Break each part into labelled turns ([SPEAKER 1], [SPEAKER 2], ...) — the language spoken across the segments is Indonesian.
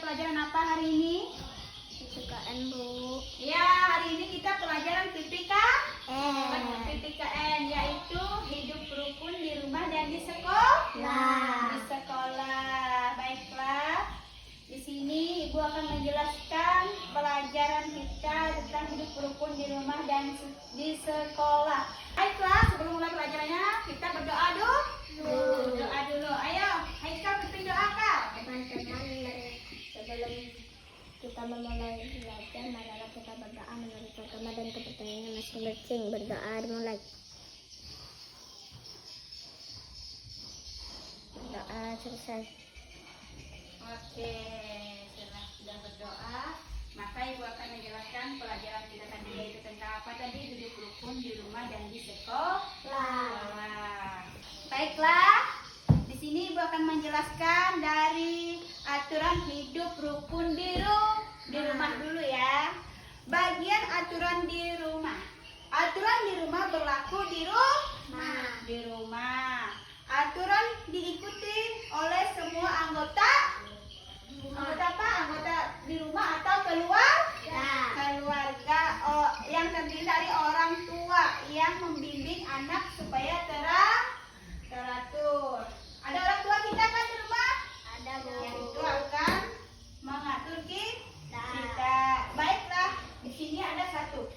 [SPEAKER 1] pelajaran apa hari ini?
[SPEAKER 2] PPKN, Bu.
[SPEAKER 1] Ya, hari ini kita pelajaran PPKN, yaitu hidup rukun di rumah dan di sekolah. Di sekolah. Baiklah. Di sini Ibu akan menjelaskan pelajaran kita tentang hidup rukun di rumah dan di sekolah. Baiklah, sebelum mulai pelajarannya kita berdoa dulu. Doa dulu. Ayo, Haikal pimpin doa, Kak.
[SPEAKER 2] Teman-teman, sebelum kita memulai belajar, marilah kita berdoa menurut agama dan kepercayaan masing-masing. Berdoa dimulai. Doa selesai.
[SPEAKER 1] Oke, setelah sudah berdoa, maka Ibu akan menjelaskan pelajaran kita tadi, yaitu tentang apa tadi? Hidup rukun di rumah dan di sekolah. Baiklah, di sini Ibu akan menjelaskan dari aturan hidup rukun di rumah dulu ya. Bagian aturan di rumah. Aturan di rumah berlaku di rumah. Aturan diikuti oleh semua anggota di rumah atau keluarga yang terdiri dari orang tua yang membimbing anak supaya teratur. Ada orang tua kita kan di rumah?
[SPEAKER 2] Ada, Bu.
[SPEAKER 1] Yang itu akan mengatur kita. Baiklah, di sini ada satu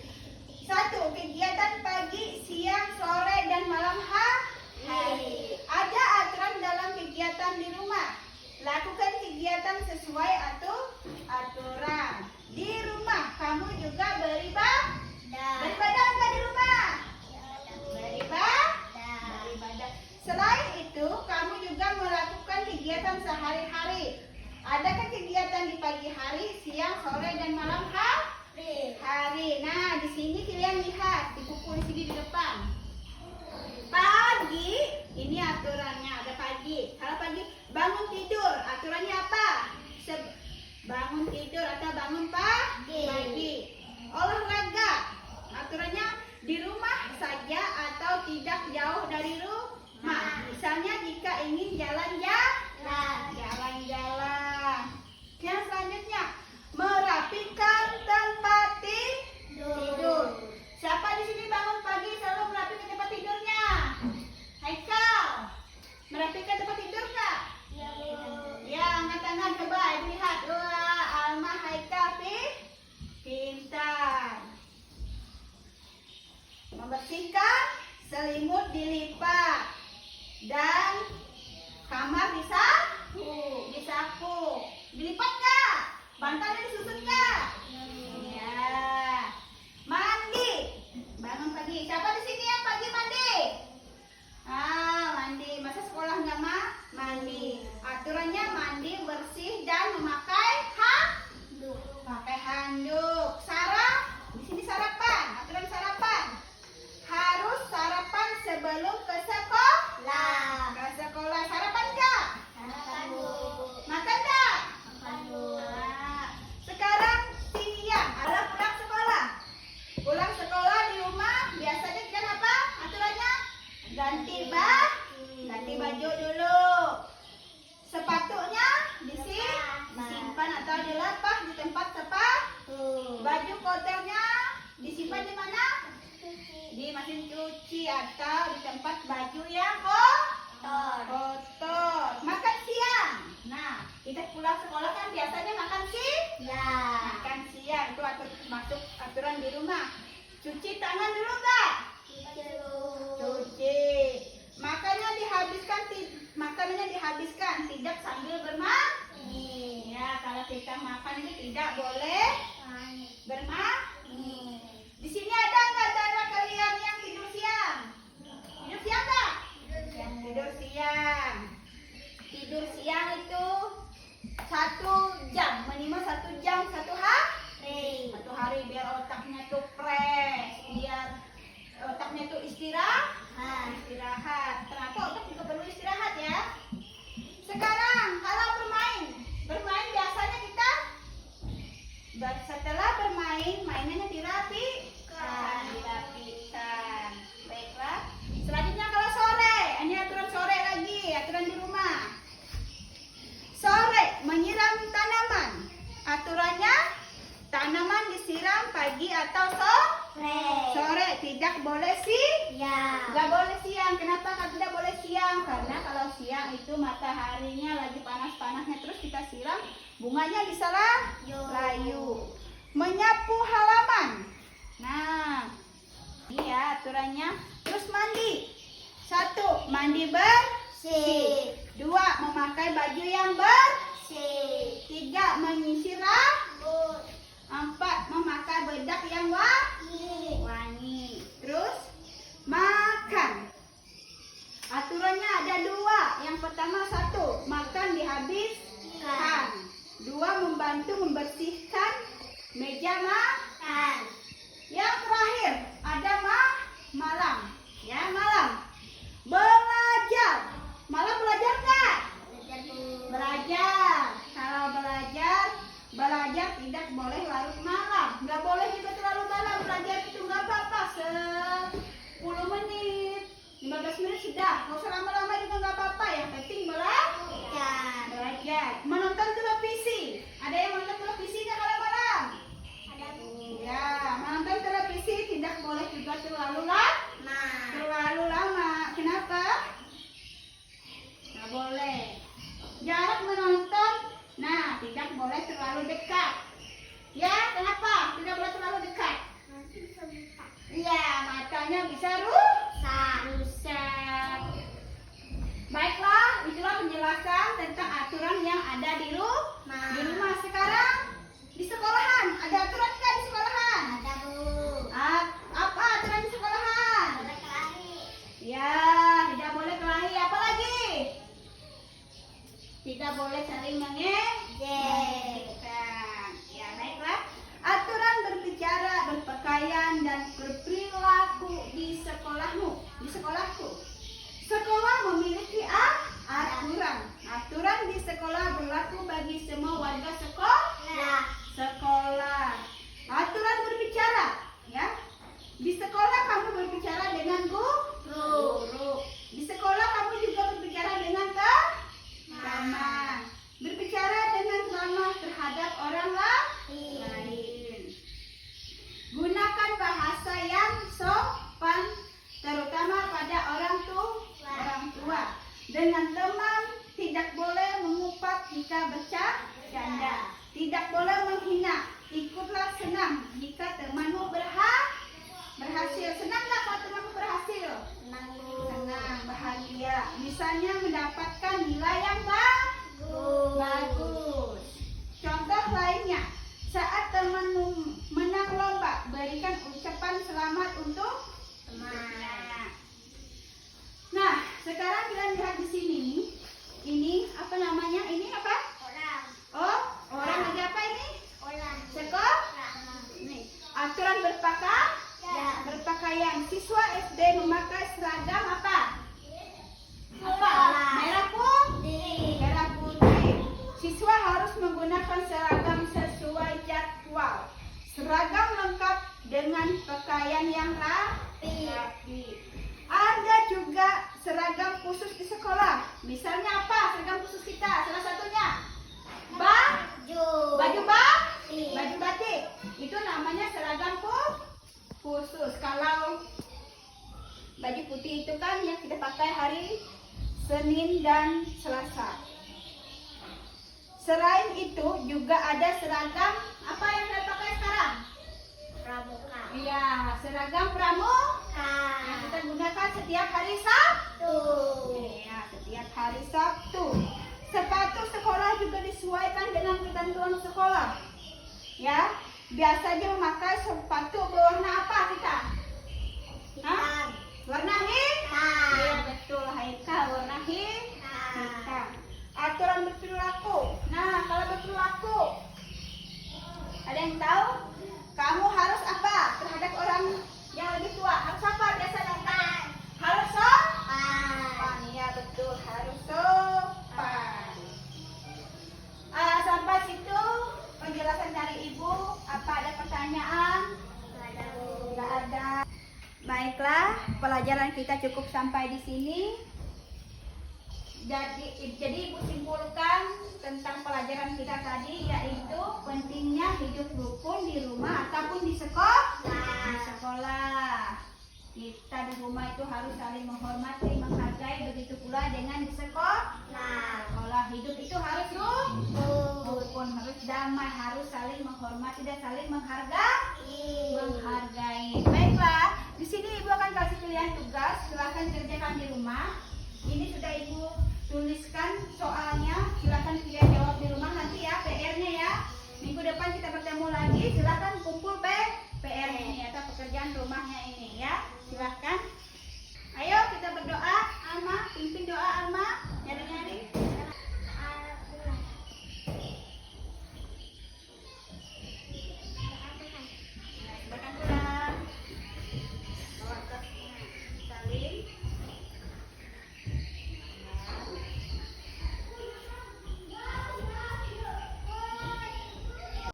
[SPEAKER 1] kegiatan pagi, siang, sore, dan malam hari. Ada aturan dalam kegiatan di rumah. Lakukan kegiatan sesuai aturan. Di rumah kamu juga beribadah enggak di rumah? Beribadah. Selain itu, kamu juga melakukan kegiatan sehari-hari. Adakah kegiatan di pagi hari, siang, sore, dan malam hari? Nah, di sini kalian lihat di buku di sini di depan. Pagi, ini aturannya ada pagi. Kalau pagi bangun tidur, aturannya apa? Bangun tidur atau bangun pagi. Olahraga, aturannya di rumah saja atau tidak jauh dari rumah. Misalnya jika ingin jalan-jalan. Yang selanjutnya, merapikan tempat tidur. Siapa di sini bangun pagi selalu merapikan tempat tidurnya? Haikal, merapikan tempat tidur nggak? Ya, angkat tangan coba Ibu lihat. Wah, Alma, Haikal, pintar. Membersihkan selimut dilipat dan kamar disapu. Dilipat nggak? Bantalnya disusun nggak? Ya. Mandi. Bangun pagi. Siapa di sini yang pagi mandi? Mandi. Masa sekolah nggak mandi? Aturannya mandi bersih dan memakai handuk. Di sini sarapan. Aturan sarapan. Harus sarapan sebelum ke sekolah. Sarapan nggak? Makan nggak? Sekarang siang adalah pulang sekolah. Pulang sekolah di rumah biasanya kita apa? Aturannya ganti baju dulu. Sepatunya disimpan atau dilepas di tempat sepatu. Baju kotornya disimpan di mana? Di mesin cuci atau di tempat baju yang kotor. Makan siang. Nah, kita pulang sekolah kan biasanya makan makan siang. Itu masuk aturan di rumah. Cuci tangan dulu nggak? Cuci. Makanannya dihabiskan, tidak sambil bermain. Ya, kalau kita makan ini tidak boleh bermain. Di sini ada nggak antara kalian yang tidur siang? Tidur siang nggak? Yang tidur siang. Tidur siang itu 1 jam, minimal 1 jam 1 hari biar otaknya tuh fresh, biar otaknya tuh istirahat. Kenapa otak juga perlu istirahat ya? Sekarang kalau bermain biasanya kita setelah bermain, mainannya dirapikan. Baiklah. Selanjutnya kalau sore, ini aturan sore lagi, aturan di rumah. boleh
[SPEAKER 2] Ya.
[SPEAKER 1] nggak boleh siang. Kenapa tidak boleh siang? Karena kalau siang itu mataharinya lagi panas-panasnya, terus kita siram, bunganya bisa layu. Menyapu halaman. Nah, ini ya aturannya. Terus mandi. 1. Mandi bersih. 2. Memakai baju yang bersih. 3. Menyisir rambut. 4. Memakai bedak yang wangi. Terus makan. Aturannya ada 2. Yang pertama 1. Makan dihabiskan. 2. Membantu membersihkan meja makan. Yang terakhir ada malam. Ya, malam. Belajar. Malam belajar nggak? Belajar. Kalau belajar tidak boleh larut malam. Nggak boleh juga terlalu malam. Belajar itu nggak apa-apa. 10 menit, 15 menit sudah. Nggak usah lama-lama juga nggak apa-apa. Yang penting belajar. Menonton televisi. Ada yang menonton televisi nggak kalau malam? Ya, menonton televisi tidak boleh juga terlalu lama. Kenapa? Nggak boleh. Jarak menonton, nah tidak boleh terlalu dekat. Ya, kenapa? Tidak boleh terlalu dekat. Iya, matanya bisa rusak. Baiklah, itulah penjelasan tentang aturan yang ada di rumah. Sekarang di sekolahan, ada aturan nggak di sekolahan? Apa aturan di sekolahan? Ya, tidak boleh kelahi. Apa lagi? Tidak boleh saling mengejekkan. Ya, baiklah. Aturan berbicara, berpakaian, dan berperilaku di sekolahmu. Di sekolahku. Sekolah memiliki aturan. Aturan di sekolah berlaku bagi semua warga sekolah. Aturan berbicara, ya. Di sekolah kamu berbicara dengan guru. Di sekolah kamu juga berbicara dengan teman. Berbicara dengan ramah terhadap orang lain. Gunakan bahasa yang sopan, terutama pada orang tua. Dengan teman tidak boleh mengupat jika bercanda. Tidak boleh menghina. Ikutlah senang jika temanmu berhasil. Senang nggak kalau temanmu berhasil? Senang, bahagia. Misalnya mendapatkan nilai yang bagus. Contoh lainnya, saat temanmu menang lomba, berikan ucapan selamat untuk teman. Nah, sekarang kita lihat di sini. Ini apa namanya? Ini apa? Oh, orang lagi apa ini? Sekolah. Nih, aturan berpakaian. Siswa SD memakai seragam apa? Merah putih. Siswa harus menggunakan seragam sesuai jadwal. Seragam lengkap dengan pakaian yang rapi. Ada juga seragam khusus di sekolah. Misalnya apa? Seragam khusus kita. Salah satunya baju batik. Itu namanya seragam khusus. Kalau baju putih itu kan yang kita pakai hari Senin dan Selasa. Selain itu juga ada seragam apa yang kita pakai sekarang?
[SPEAKER 2] Pramuka.
[SPEAKER 1] Iya, seragam pramuka yang kita gunakan setiap hari Sabtu. Iya, setiap hari Sabtu. Sepatu sekolah juga disesuaikan dengan ketentuan sekolah. Ya, biasanya memakai sepatu berwarna apa kita?
[SPEAKER 2] Hitam.
[SPEAKER 1] Warna hitam. Iya, betul, Haika, warna hitam. Aturan berperilaku. Nah, kalau berperilaku, ada yang tahu? Kamu harus apa terhadap orang yang lebih tua? Harus apa biasanya? Harus sopan. Iya, betul, harus sopan. Sampai situ penjelasan dari Ibu. Apa ada pertanyaan? Tidak ada. Baiklah, pelajaran kita cukup sampai di sini. Jadi Ibu simpulkan tentang pelajaran kita tadi, yaitu pentingnya hidup rukun di rumah ataupun di sekolah. Kita di rumah itu harus saling menghormati, menghargai, begitu pula dengan di sekolah. Sekolah hidup itu harus rukun, harus damai, harus saling menghormati dan saling menghargai. Baiklah, di sini Ibu akan kasih pilihan tugas, silakan kerjakan di rumah. Ini sudah Ibu tuliskan soalnya.